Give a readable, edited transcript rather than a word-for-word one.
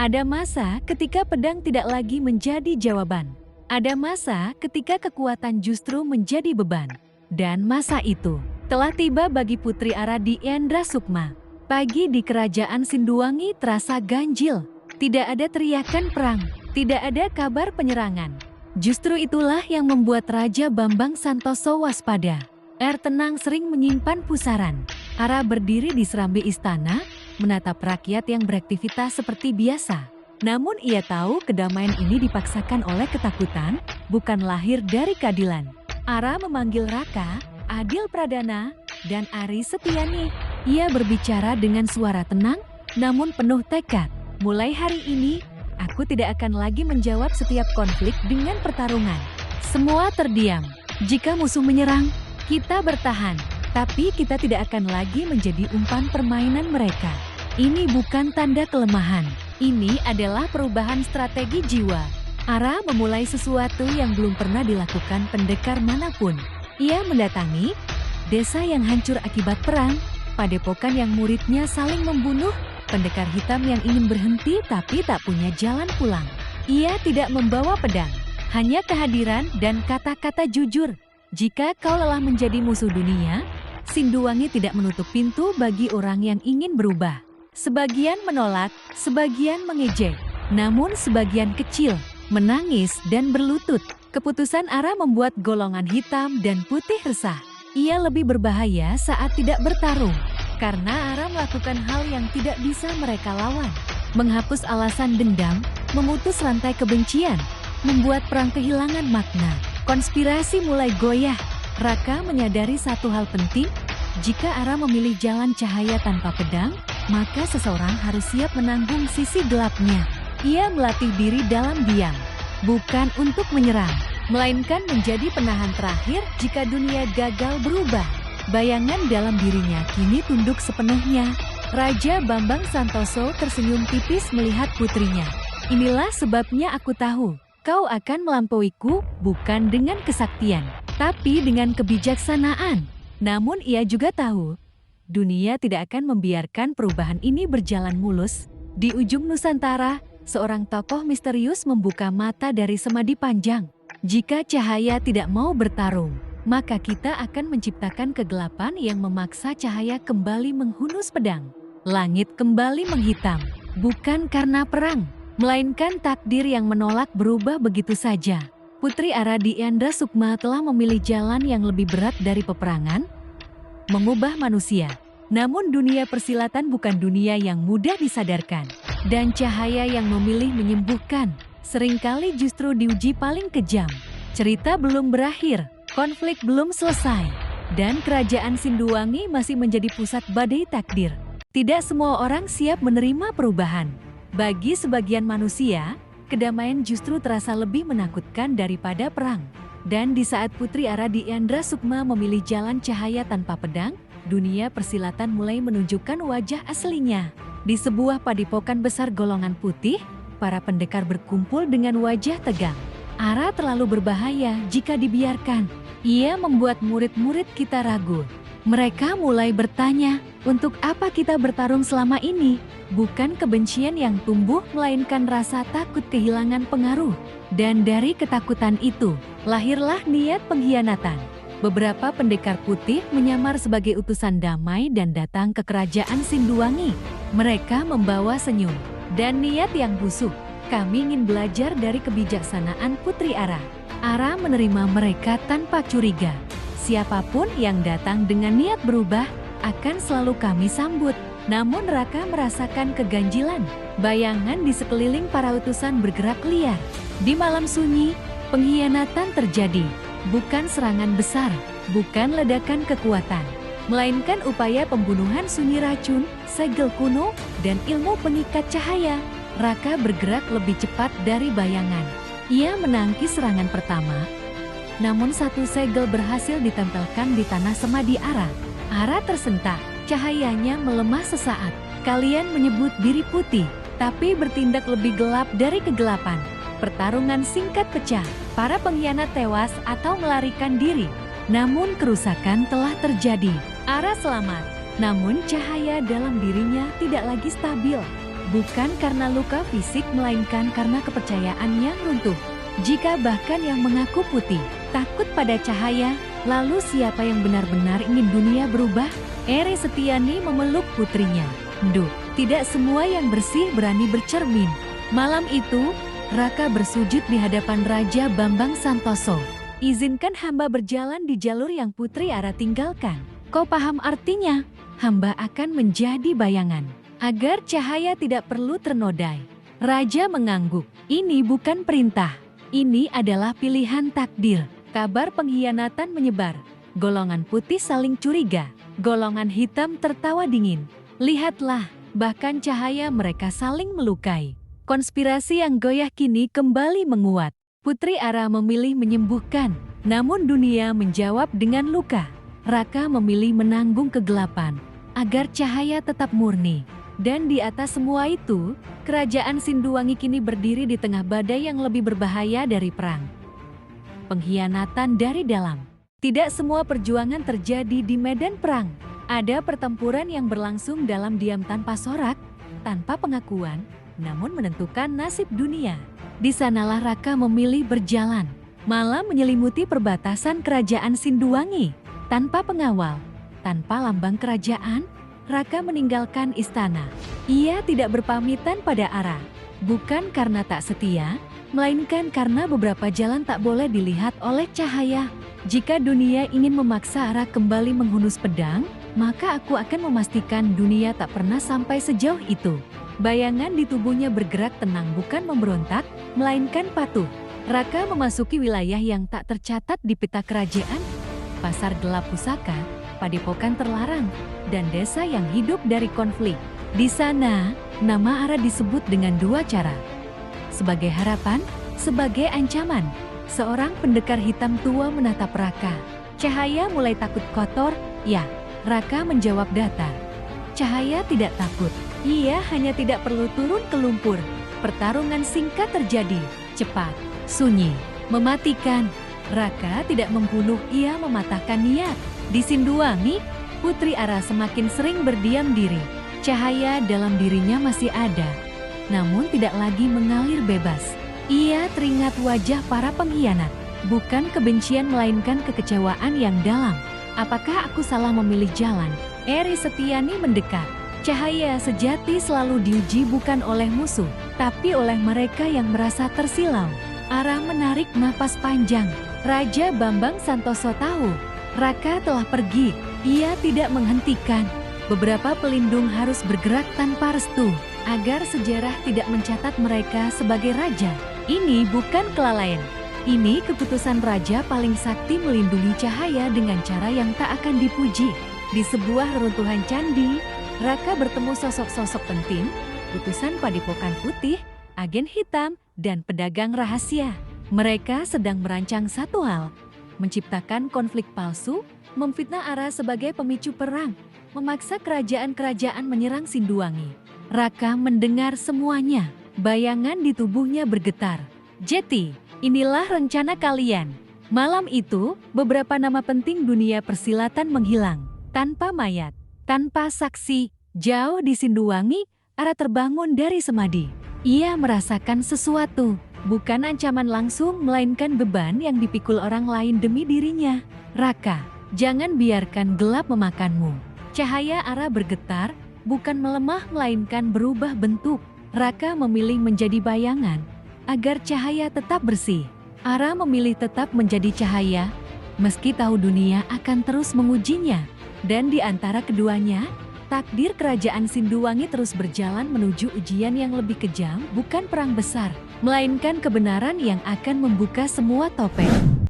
Ada masa ketika pedang tidak lagi menjadi jawaban. Ada masa ketika kekuatan justru menjadi beban. Dan masa itu telah tiba bagi Putri Ara Diendra Sukma. Pagi di kerajaan Sinduwangi terasa ganjil. Tidak ada teriakan perang, tidak ada kabar penyerangan. Justru itulah yang membuat Raja Bambang Santoso waspada. Tenang sering menyimpan pusaran. Ara berdiri di serambi istana, menatap rakyat yang beraktivitas seperti biasa. Namun ia tahu kedamaian ini dipaksakan oleh ketakutan, bukan lahir dari keadilan. Ara memanggil Raka, Adil Pradana, dan Ari Setiani. Ia berbicara dengan suara tenang, namun penuh tekad. Mulai hari ini, aku tidak akan lagi menjawab setiap konflik dengan pertarungan. Semua terdiam. Jika musuh menyerang, kita bertahan. Tapi kita tidak akan lagi menjadi umpan permainan mereka. Ini bukan tanda kelemahan. Ini adalah perubahan strategi jiwa. Ara memulai sesuatu yang belum pernah dilakukan pendekar manapun. Ia mendatangi desa yang hancur akibat perang, padepokan yang muridnya saling membunuh, pendekar hitam yang ingin berhenti tapi tak punya jalan pulang. Ia tidak membawa pedang, hanya kehadiran dan kata-kata jujur. Jika kau lelah menjadi musuh dunia, Sinduwangi tidak menutup pintu bagi orang yang ingin berubah. Sebagian menolak, sebagian mengejek, namun sebagian kecil menangis dan berlutut. Keputusan Ara membuat golongan hitam dan putih resah. Ia lebih berbahaya saat tidak bertarung, karena Ara melakukan hal yang tidak bisa mereka lawan. Menghapus alasan dendam, memutus rantai kebencian, membuat perang kehilangan makna. Konspirasi mulai goyah. Raka menyadari satu hal penting, jika Ara memilih jalan cahaya tanpa pedang, maka seseorang harus siap menanggung sisi gelapnya. Ia melatih diri dalam diam, bukan untuk menyerang, melainkan menjadi penahan terakhir jika dunia gagal berubah. Bayangan dalam dirinya kini tunduk sepenuhnya. Raja Bambang Santoso tersenyum tipis melihat putrinya. Inilah sebabnya aku tahu, kau akan melampauiku bukan dengan kesaktian, tapi dengan kebijaksanaan. Namun ia juga tahu, dunia tidak akan membiarkan perubahan ini berjalan mulus. Di ujung Nusantara, seorang tokoh misterius membuka mata dari semadi panjang. Jika cahaya tidak mau bertarung, maka kita akan menciptakan kegelapan yang memaksa cahaya kembali menghunus pedang. Langit kembali menghitam, bukan karena perang, melainkan takdir yang menolak berubah begitu saja. Putri Ara Diendra Sukma telah memilih jalan yang lebih berat dari peperangan, mengubah manusia. Namun dunia persilatan bukan dunia yang mudah disadarkan. Dan cahaya yang memilih menyembuhkan, seringkali justru diuji paling kejam. Cerita belum berakhir, konflik belum selesai, dan kerajaan Sinduwangi masih menjadi pusat badai takdir. Tidak semua orang siap menerima perubahan. Bagi sebagian manusia, kedamaian justru terasa lebih menakutkan daripada perang. Dan di saat Putri Ara Diendra Sukma memilih jalan cahaya tanpa pedang, dunia persilatan mulai menunjukkan wajah aslinya. Di sebuah padepokan besar golongan putih, para pendekar berkumpul dengan wajah tegang. Ara terlalu berbahaya jika dibiarkan. Ia membuat murid-murid kita ragu. Mereka mulai bertanya, untuk apa kita bertarung selama ini? Bukan kebencian yang tumbuh, melainkan rasa takut kehilangan pengaruh. Dan dari ketakutan itu, lahirlah niat pengkhianatan. Beberapa pendekar putih menyamar sebagai utusan damai dan datang ke kerajaan Sinduwangi. Mereka membawa senyum dan niat yang busuk. Kami ingin belajar dari kebijaksanaan Putri Ara. Ara menerima mereka tanpa curiga. Siapapun yang datang dengan niat berubah, akan selalu kami sambut. Namun Raka merasakan keganjilan. Bayangan di sekeliling para utusan bergerak liar. Di malam sunyi, pengkhianatan terjadi. Bukan serangan besar, bukan ledakan kekuatan, melainkan upaya pembunuhan sunyi racun, segel kuno, dan ilmu pengikat cahaya. Raka bergerak lebih cepat dari bayangan. Ia menangkis serangan pertama, namun satu segel berhasil ditempelkan di tanah semadi Ara. Ara tersentak, cahayanya melemah sesaat. Kalian menyebut diri putih, tapi bertindak lebih gelap dari kegelapan. Pertarungan singkat pecah, para pengkhianat tewas atau melarikan diri. Namun kerusakan telah terjadi. Ara selamat, namun cahaya dalam dirinya tidak lagi stabil. bukan karena luka fisik melainkan karena kepercayaan yang runtuh. Jika bahkan yang mengaku putih takut pada cahaya, lalu siapa yang benar-benar ingin dunia berubah? Eri Setiani memeluk putrinya. Duh, tidak semua yang bersih berani bercermin. Malam itu, Raka bersujud di hadapan Raja Bambang Santoso. Izinkan hamba berjalan di jalur yang Putri Ara tinggalkan. Kau paham artinya? Hamba akan menjadi bayangan, agar cahaya tidak perlu ternodai. Raja mengangguk. Ini bukan perintah. Ini adalah pilihan takdir. Kabar pengkhianatan menyebar. Golongan putih saling curiga. Golongan hitam tertawa dingin. Lihatlah, bahkan cahaya mereka saling melukai. Konspirasi yang goyah kini kembali menguat. Putri Ara memilih menyembuhkan, namun dunia menjawab dengan luka. Raka memilih menanggung kegelapan, agar cahaya tetap murni. Dan di atas semua itu, kerajaan Sinduwangi kini berdiri di tengah badai yang lebih berbahaya dari perang. Pengkhianatan dari dalam. Tidak semua perjuangan terjadi di medan perang. Ada pertempuran yang berlangsung dalam diam tanpa sorak, tanpa pengakuan, namun menentukan nasib dunia. Di sanalah Raka memilih berjalan, malam menyelimuti perbatasan kerajaan Sinduwangi. Tanpa pengawal, tanpa lambang kerajaan, Raka meninggalkan istana. Ia tidak berpamitan pada Ara, bukan karena tak setia, melainkan karena beberapa jalan tak boleh dilihat oleh cahaya. Jika dunia ingin memaksa Ara kembali menghunus pedang, maka aku akan memastikan dunia tak pernah sampai sejauh itu. Bayangan di tubuhnya bergerak tenang, bukan memberontak, melainkan patuh. Raka memasuki wilayah yang tak tercatat di peta kerajaan, pasar gelap pusaka, padepokan terlarang, dan desa yang hidup dari konflik. Di sana, nama Ara disebut dengan dua cara. Sebagai harapan, sebagai ancaman. Seorang pendekar hitam tua menatap Raka. Cahaya mulai takut kotor, ya. Raka menjawab datar. Cahaya tidak takut. Ia hanya tidak perlu turun ke lumpur. Pertarungan singkat terjadi, cepat, sunyi, mematikan. Raka tidak membunuh, ia mematahkan niat. Di Sinduwangi, Putri Ara semakin sering berdiam diri. Cahaya dalam dirinya masih ada, namun tidak lagi mengalir bebas. Ia teringat wajah para pengkhianat, bukan kebencian melainkan kekecewaan yang dalam. Apakah aku salah memilih jalan? Eri Setiani mendekat. Cahaya sejati selalu diuji bukan oleh musuh, tapi oleh mereka yang merasa tersilau. Ara menarik napas panjang. Raja Bambang Santoso tahu, Raka telah pergi. Ia tidak menghentikan. Beberapa pelindung harus bergerak tanpa restu, agar sejarah tidak mencatat mereka sebagai raja. Ini bukan kelalaian. Ini keputusan raja paling sakti melindungi cahaya dengan cara yang tak akan dipuji. Di sebuah reruntuhan candi, Raka bertemu sosok-sosok penting, utusan Padepokan Putih, agen hitam, dan pedagang rahasia. Mereka sedang merancang satu hal, menciptakan konflik palsu, memfitnah Ara sebagai pemicu perang, memaksa kerajaan-kerajaan menyerang Sinduwangi. Raka mendengar semuanya, bayangan di tubuhnya bergetar. Jeti, inilah rencana kalian. Malam itu, beberapa nama penting dunia persilatan menghilang, tanpa mayat. Tanpa saksi, jauh di Sinduwangi, Ara terbangun dari semadi. Ia merasakan sesuatu, bukan ancaman langsung melainkan beban yang dipikul orang lain demi dirinya. Raka, jangan biarkan gelap memakanmu. Cahaya Ara bergetar, bukan melemah melainkan berubah bentuk. Raka memilih menjadi bayangan, agar cahaya tetap bersih. Ara memilih tetap menjadi cahaya, meski tahu dunia akan terus mengujinya. Dan di antara keduanya, takdir kerajaan Sinduwangi terus berjalan menuju ujian yang lebih kejam, bukan perang besar, melainkan kebenaran yang akan membuka semua topeng.